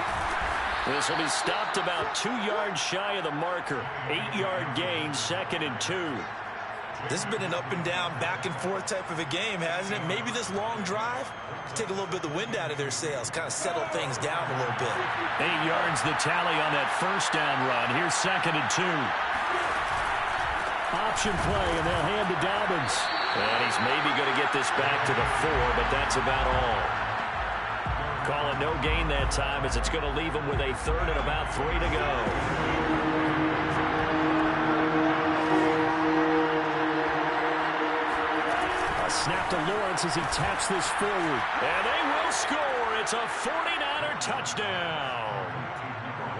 [SPEAKER 1] This will be stopped about 2 yards shy of the marker. 8-yard gain, 2nd and 2.
[SPEAKER 3] This has been an up and down, back and forth type of a game, hasn't it? Maybe this long drive could take a little bit of the wind out of their sails, kind of settle things down a little bit.
[SPEAKER 1] 8 yards the tally on that 1st down run. Here's 2nd and 2. Option play, and they'll hand to Dobbins.
[SPEAKER 5] And he's maybe going to get this back to the 4, but that's about all. Call it no gain that time as it's going to leave him with a third and about 3 to go.
[SPEAKER 1] A snap to Lawrence as he taps this forward.
[SPEAKER 5] And they will score. It's a 49er touchdown.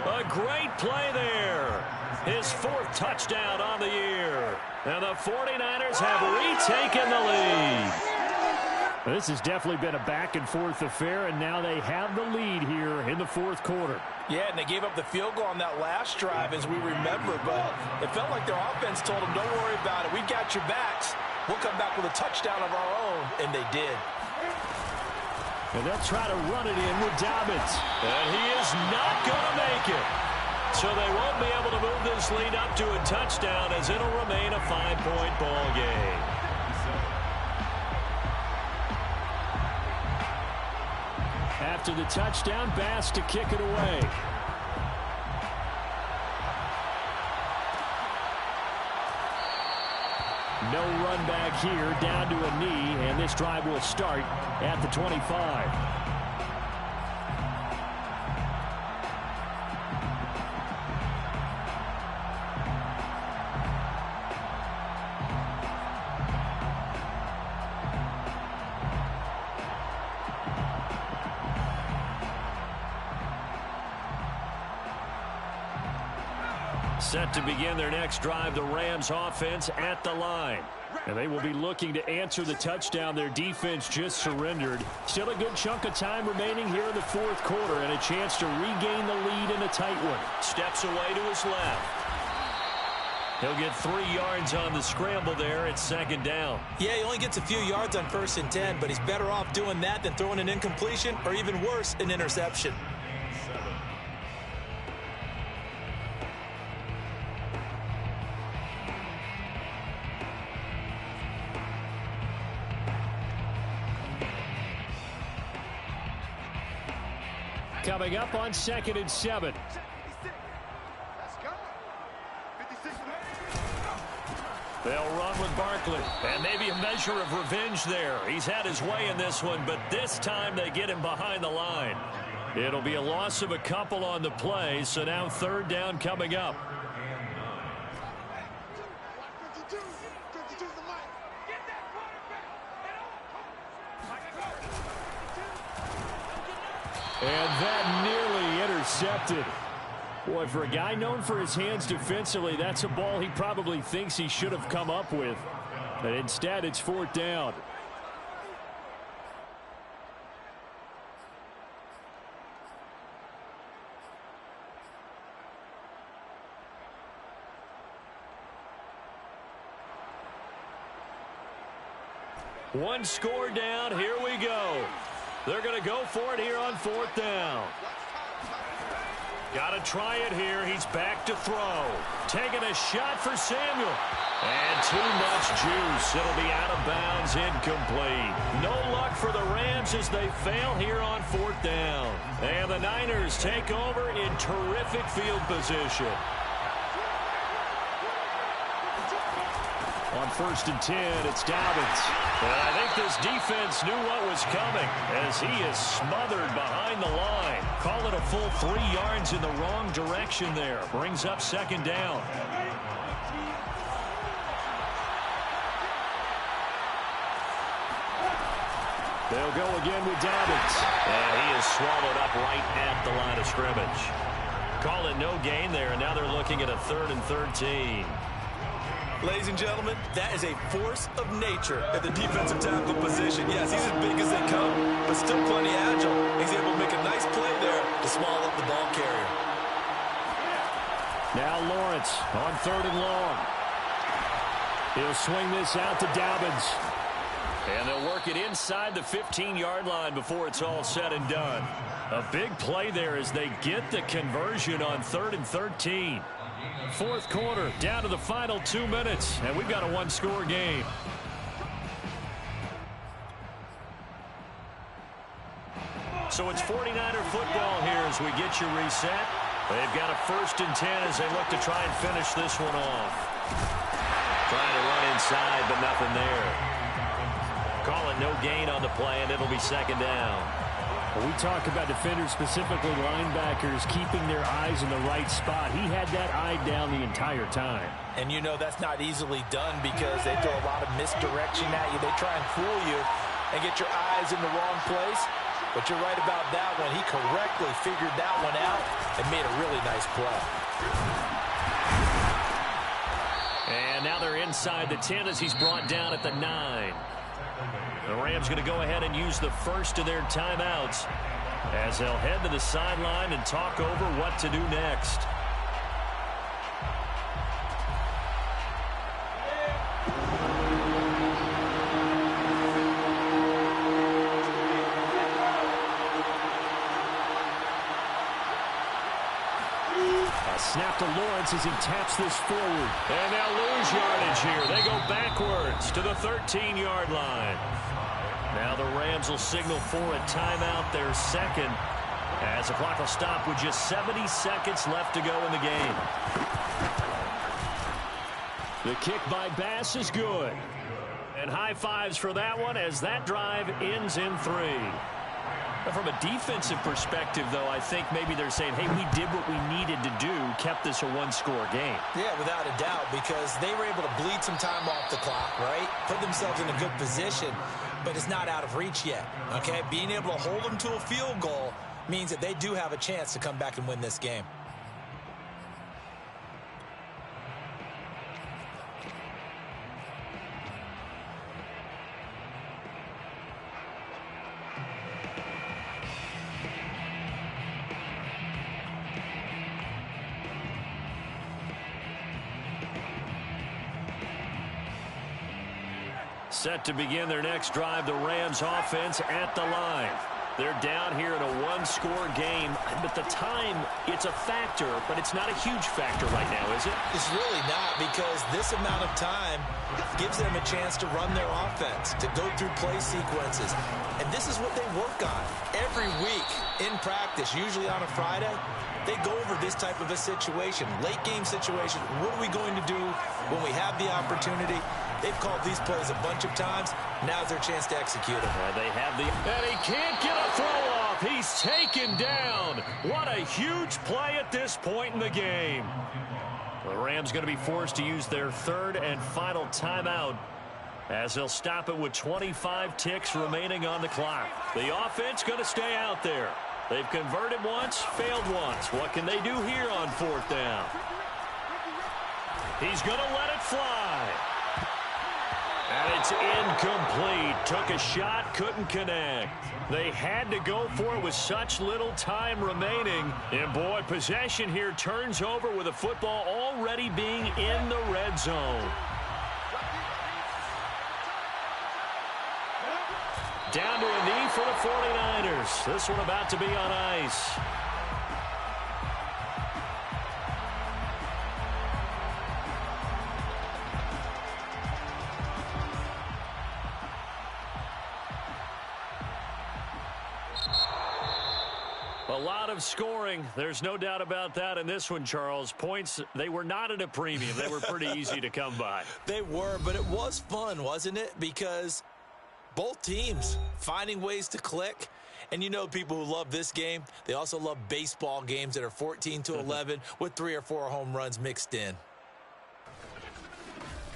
[SPEAKER 5] A great play there. His 4th touchdown on the year. And the 49ers have retaken the lead.
[SPEAKER 1] This has definitely been a back-and-forth affair, and now they have the lead here in the 4th quarter.
[SPEAKER 3] Yeah, and they gave up the field goal on that last drive, as we remember, but it felt like their offense told them, don't worry about it. We got your backs. We'll come back with a touchdown of our own, and they did.
[SPEAKER 1] And they'll try to run it in with Dobbins.
[SPEAKER 5] And he is not going to make it. So they won't be able to move this lead up to a touchdown as it'll remain a 5-point ball game.
[SPEAKER 1] After the touchdown, Bass to kick it away. No run back here, down to a knee, and this drive will start at the 25. Set to begin their next drive, the Rams offense at the line. And they will be looking to answer the touchdown their defense just surrendered. Still a good chunk of time remaining here in the 4th quarter and a chance to regain the lead in a tight one.
[SPEAKER 5] Steps away to his left. He'll get 3 yards on the scramble there at 2nd down.
[SPEAKER 3] Yeah, he only gets a few yards on 1st and 10, but he's better off doing that than throwing an incompletion or even worse, an interception.
[SPEAKER 1] Coming up on 2nd and 7.
[SPEAKER 5] They'll run with Barkley. And maybe a measure of revenge there. He's had his way in this one, but this time they get him behind the line. It'll be a loss of a couple on the play, so now 3rd down coming up.
[SPEAKER 1] And that nearly intercepted. Boy, for a guy known for his hands defensively, that's a ball he probably thinks he should have come up with. But instead, it's 4th down.
[SPEAKER 5] One score down. Here we go. They're going to go for it here on 4th down. Got to try it here. He's back to throw. Taking a shot for Samuel. And too much juice. It'll be out of bounds, incomplete. No luck for the Rams as they fail here on 4th down. And the Niners take over in terrific field position.
[SPEAKER 1] On 1st and 10, it's Dobbins.
[SPEAKER 5] And I think this defense knew what was coming as he is smothered behind the line. Call it a full 3 yards in the wrong direction there. Brings up 2nd down.
[SPEAKER 1] They'll go again with Dobbins.
[SPEAKER 5] And he is swallowed up right at the line of scrimmage. Call it no gain there, and now they're looking at a 3rd and 13.
[SPEAKER 3] Ladies and gentlemen, that is a force of nature at the defensive tackle position. Yes, he's as big as they come, but still plenty agile. He's able to make a nice play there to small up the ball carrier.
[SPEAKER 1] Now Lawrence on 3rd and long. He'll swing this out to Dobbins.
[SPEAKER 5] And they'll work it inside the 15-yard line before it's all said and done. A big play there as they get the conversion on 3rd and 13.
[SPEAKER 1] 4th quarter, down to the final 2 minutes, and we've got a 1-score game.
[SPEAKER 5] So it's 49er football here as we get you reset. They've got a 1st and 10 as they look to try and finish this one off. Trying to run inside, but nothing there. Call it no gain on the play, and it'll be second down.
[SPEAKER 1] We talk about defenders, specifically linebackers, keeping their eyes in the right spot. He had that eye down the entire time.
[SPEAKER 3] And you know that's not easily done because they throw a lot of misdirection at you. They try and fool you and get your eyes in the wrong place. But you're right about that one. He correctly figured that one out and made a really nice play.
[SPEAKER 5] And now they're inside the 10 as he's brought down at the 9. The Rams going to go ahead and use the first of their timeouts as they'll head to the sideline and talk over what to do next.
[SPEAKER 1] A snap to Lawrence as he taps this forward.
[SPEAKER 5] And they'll lose yardage here. They go backwards to the 13-yard line. Now the Rams will signal for a timeout, their second, as the clock will stop with just 70 seconds left to go in the game.
[SPEAKER 1] The kick by Bass is good.
[SPEAKER 5] And high fives for that one as that drive ends in 3. From a defensive perspective, though, I think maybe they're saying, hey, we did what we needed to do, kept this a one-score game.
[SPEAKER 3] Yeah, without a doubt, because they were able to bleed some time off the clock, right? Put themselves in a good position, but it's not out of reach yet, okay? Being able to hold them to a field goal means that they do have a chance to come back and win this game.
[SPEAKER 5] Set to begin their next drive, the Rams offense at the line. They're down here in a one-score game, but the time, it's a factor, but it's not a huge factor right now, is it?
[SPEAKER 3] It's really not, because this amount of time gives them a chance to run their offense, to go through play sequences. And this is what they work on every week in practice, usually on a Friday. They go over this type of a situation, late game situation. What are we going to do when we have the opportunity? They've called these plays a bunch of times. Now's their chance to execute them.
[SPEAKER 5] They have the... And he can't get a throw off. He's taken down. What a huge play at this point in the game. The Rams going to be forced to use their third and final timeout as they'll stop it with 25 ticks remaining on the clock. The offense going to stay out there. They've converted once, failed once. What can they do here on fourth down? He's going to let it fly. And it's incomplete. Took a shot, couldn't connect. They had to go for it with such little time remaining. And boy, possession here turns over with the football already being in the red zone. Down to a knee for the 49ers. This one about to be on ice. A lot of scoring. There's no doubt about that in this one, Charles. Points, they were not at a premium. They were pretty easy to come by.
[SPEAKER 3] They were, but it was fun, wasn't it? Because both teams finding ways to click. And you know people who love this game, they also love baseball games that are 14-11 with 3 or 4 home runs mixed in.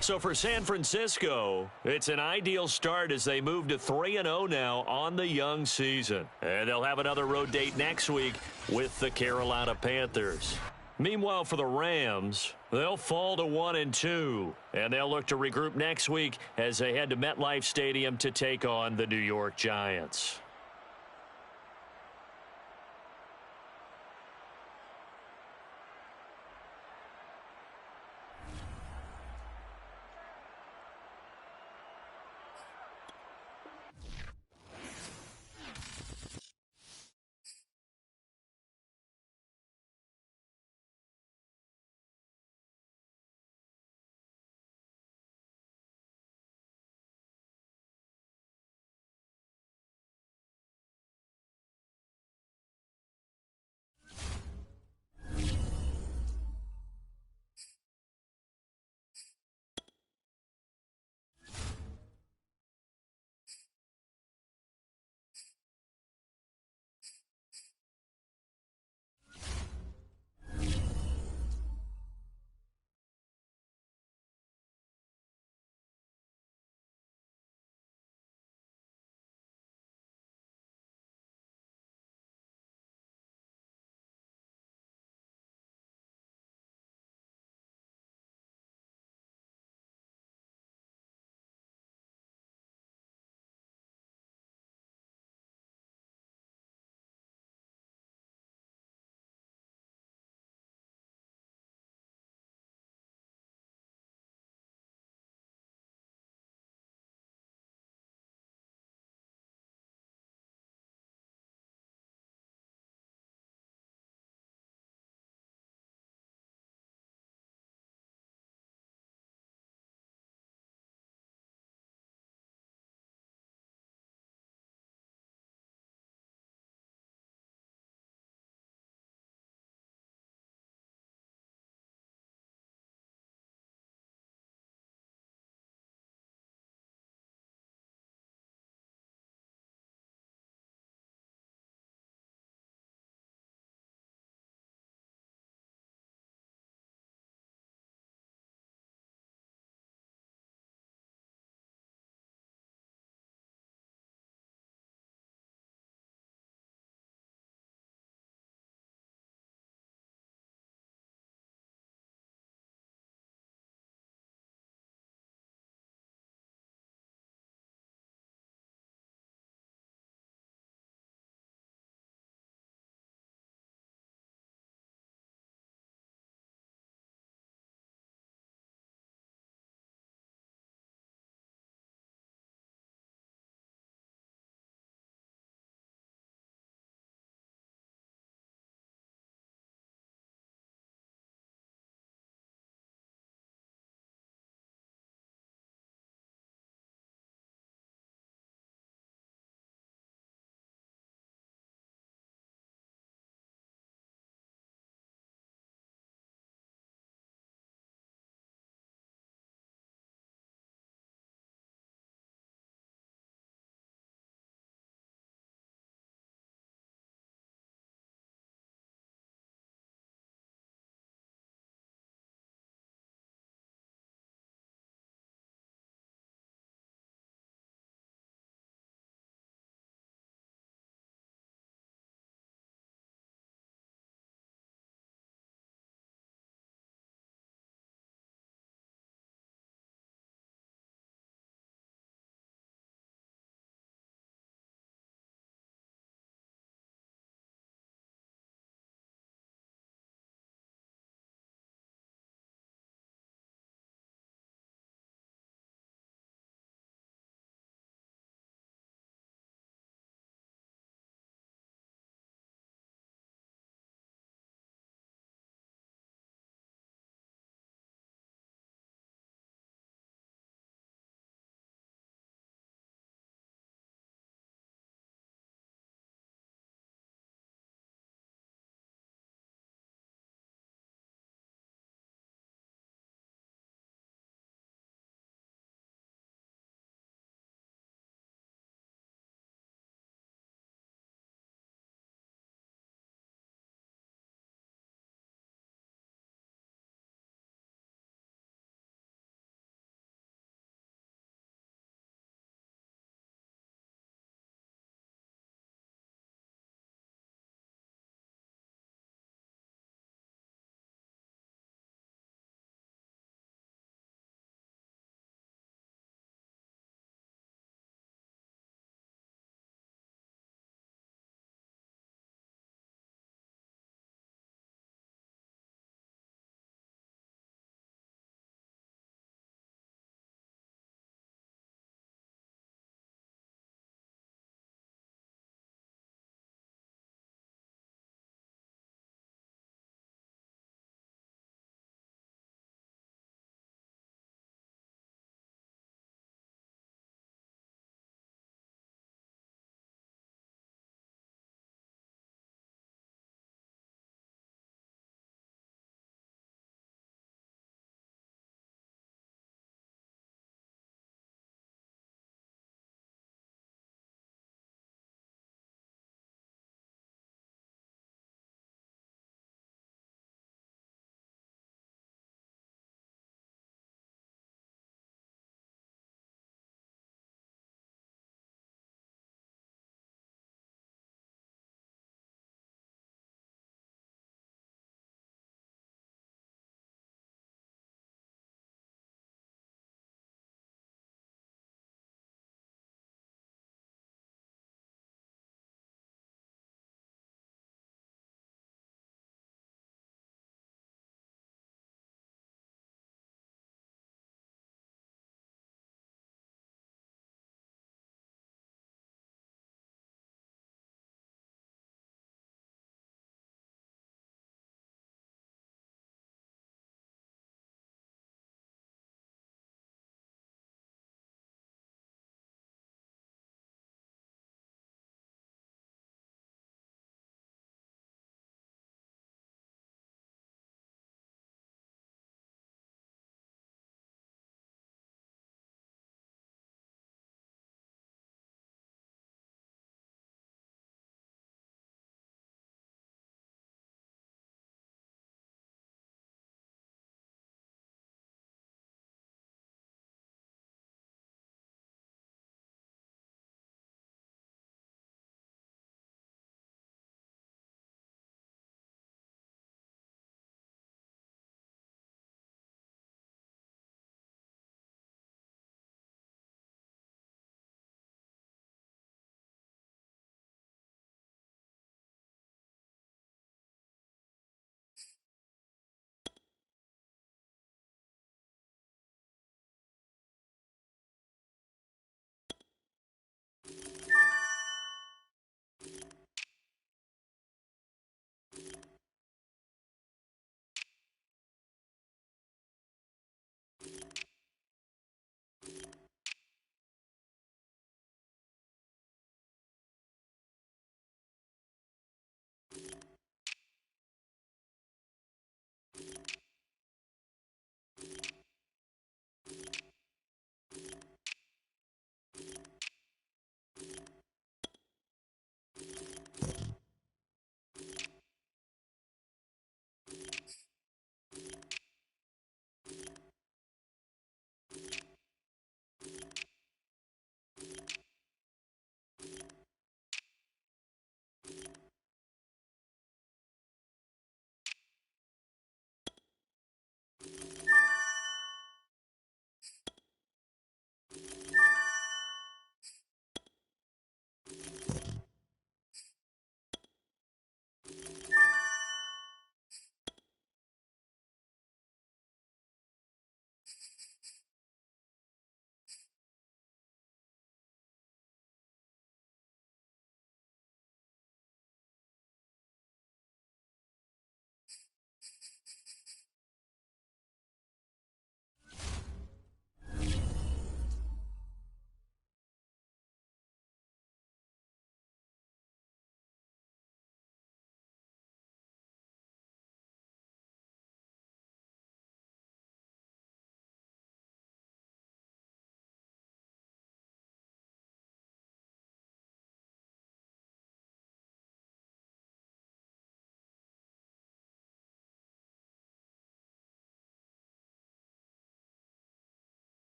[SPEAKER 5] So for San Francisco, it's an ideal start as they move to 3-0 now on the young season. And they'll have another road date next week with the Carolina Panthers. Meanwhile, for the Rams, they'll fall to 1-2. And they'll look to regroup next week as they head to MetLife Stadium to take on the New York Giants.